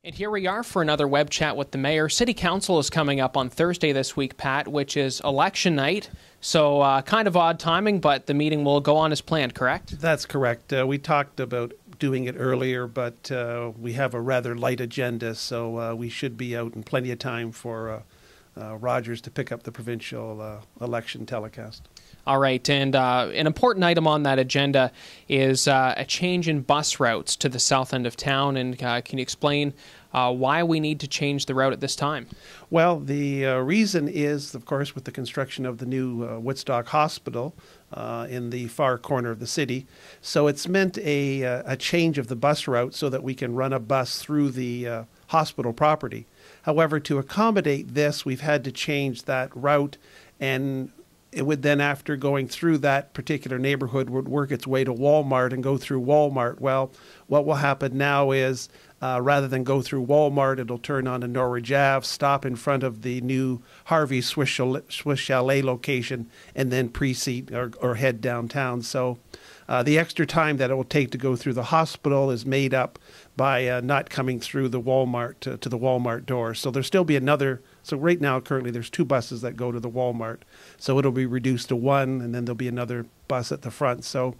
And here we are for another web chat with the mayor. City Council is coming up on Thursday this week, Pat, which is election night. So kind of odd timing, but the meeting will go on as planned, correct? That's correct. We talked about doing it earlier, but we have a rather light agenda, so we should be out in plenty of time for Rogers to pick up the provincial election telecast. All right, and an important item on that agenda is a change in bus routes to the south end of town. And can you explain why we need to change the route at this time? Well, the reason is, of course, with the construction of the new Woodstock Hospital in the far corner of the city. So it's meant a change of the bus route so that we can run a bus through the hospital property. However, to accommodate this, we've had to change that route, and it would then, after going through that particular neighborhood, would work its way to Walmart and go through Walmart. Well, what will happen now is rather than go through Walmart, it'll turn on to Norridge Ave, stop in front of the new Harvey's Swiss Chalet location, and then proceed or head downtown. So the extra time that it will take to go through the hospital is made up by not coming through the Walmart to the Walmart door. So there'll still be another. So right now, currently, there's 2 buses that go to the Walmart. So it'll be reduced to 1, and then there'll be another bus at the front. So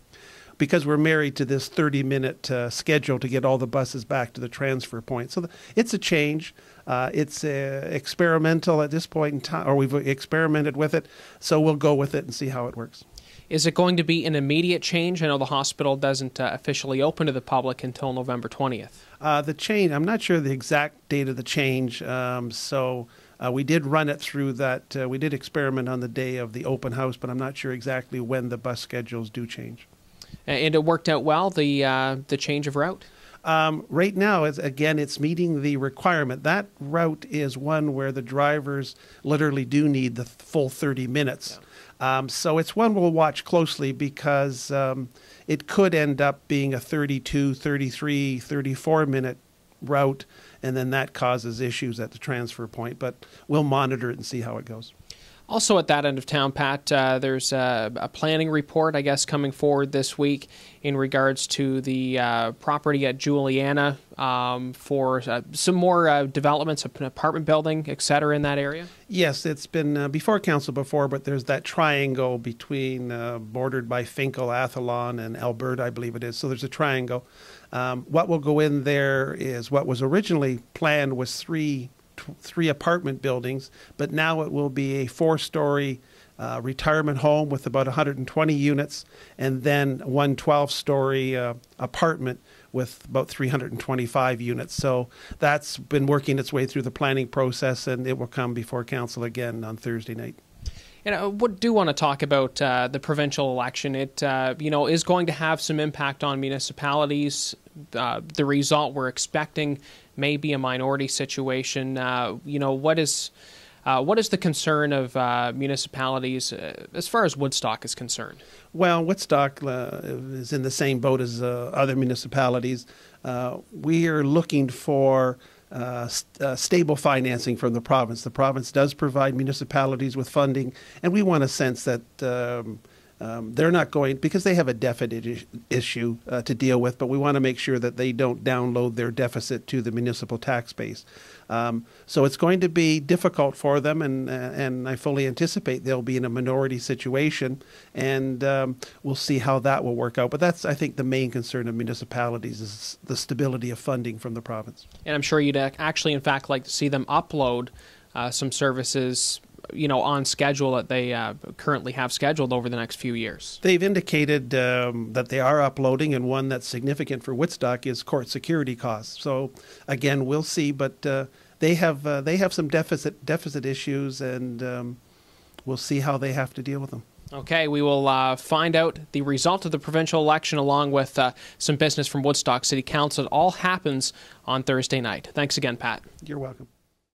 because we're married to this 30-minute schedule to get all the buses back to the transfer point. So it's a change. It's experimental at this point in time, or we've experimented with it. So we'll go with it and see how it works. Is it going to be an immediate change? I know the hospital doesn't officially open to the public until November 20th. The change, I'm not sure the exact date of the change. We did run it through that. We did experiment on the day of the open house, but I'm not sure exactly when the bus schedules do change. And it worked out well, the change of route? Right now, it's meeting the requirement. That route is one where the drivers literally do need the full 30 minutes. Yeah. So it's one we'll watch closely because it could end up being a 32, 33, 34-minute route, and then that causes issues at the transfer point. But we'll monitor it and see how it goes. Also at that end of town, Pat, there's a planning report, I guess, coming forward this week in regards to the property at Juliana for some more developments, an apartment building, et cetera, in that area? Yes, it's been before council before, but there's that triangle between bordered by Finkel, Athlon, and Alberta, I believe it is. So there's a triangle. What will go in there is what was originally planned was three apartment buildings, but now it will be a 4-story retirement home with about 120 units, and then one 12-story apartment with about 325 units. So that's been working its way through the planning process, and it will come before council again on Thursday night. And I do want to talk about the provincial election. It is going to have some impact on municipalities. The result we're expecting may be a minority situation. What is the concern of municipalities as far as Woodstock is concerned? Well, Woodstock is in the same boat as other municipalities. We are looking for stable financing from the province. The province does provide municipalities with funding, and we want a sense that they're not going, because they have a deficit issue to deal with, but we want to make sure that they don't download their deficit to the municipal tax base. So it's going to be difficult for them, and I fully anticipate they'll be in a minority situation, and we'll see how that will work out. But that's, I think, the main concern of municipalities is the stability of funding from the province. And I'm sure you'd actually, in fact, like to see them upload some services on schedule that they currently have scheduled over the next few years. They've indicated that they are uploading, and one that's significant for Woodstock is court security costs. So again, we'll see, but they have some deficit issues, and we'll see how they have to deal with them. Okay, we will find out the result of the provincial election along with some business from Woodstock City Council. It all happens on Thursday night. Thanks again, Pat. You're welcome.